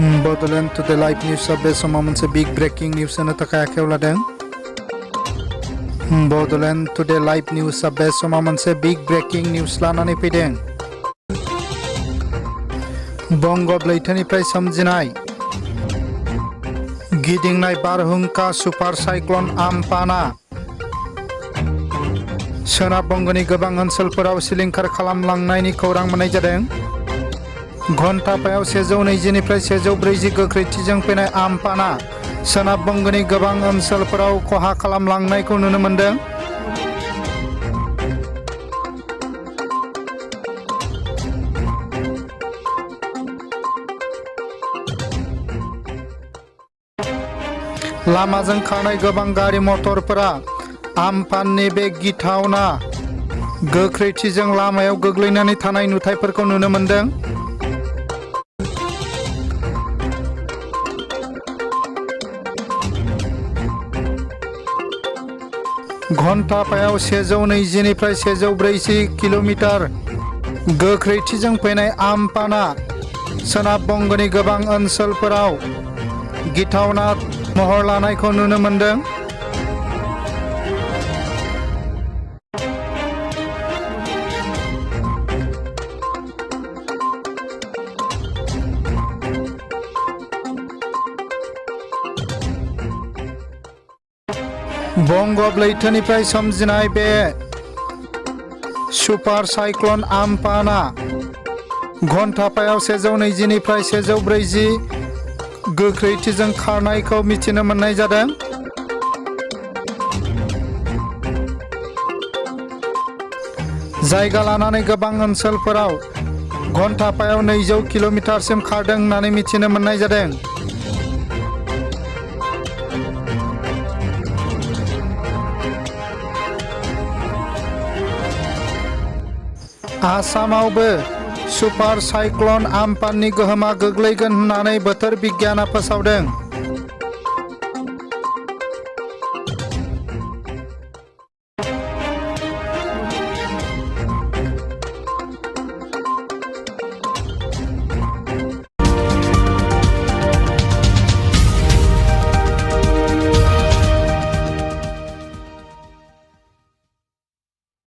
Bodoland to the live news बे समाव मोनसे big breaking news होनो थाखाय आखायाव लादों। Bodoland to the live news बे समाव मोनसे big breaking news लानानै फैदों। बंग लैथोनिफ्राय सोमजिनाय गिदिंनाय बारहुंखा सुपार साइक्ल'न आम्फाना सोनाब बंगनि गोबां ओनसोलफोराव सिलिंखार खालामलांनायनि खौरां मोननाय जादों। घन्टाफायाव 120 निफ्राय 140 गोख्रैथिजों फैनाय आम्फाना सोनाब बंगनि गोबां ओनसोलफोराव खहा खालामलांनायखौ नुनो मोनदों। लामाजों खारनाय गोबां गारि मटरफोरा आम्फाननि बे गिथावना गोख्रैथिजों लामायाव गोग्लैनानै थानाय नुथायफोरखौ नुनो मोनदों। घन्टाफायाव 120 निफ्राय 140 किल'मिटार गोख्रैथिजों फैनाय आम्फाना सोनाब बंगनि गोबां ओनसोलफोराव गिथावना महर लानायखौ नुनो मोनदों। बंग लैथोनिफ्राय सोमजिनाय बे सुपार साइक्ल'न आम्फाना घन्टाफायाव 120 निफ्राय 140 गोख्रैथिजों खारनायखौ मिथिनो मोननाय जादों। जायगा लानानै गोबां ओनसोलफोराव घन्टाफायाव 200 किल'मिटारसिम खारदों होननानै मिथिनो मोननाय जादों। आसामावबो सुपार साइक्ल'न आम्फाननि गोहोमा गोग्लैगोन होननानै बोथोर बिगियाना फोसावदों।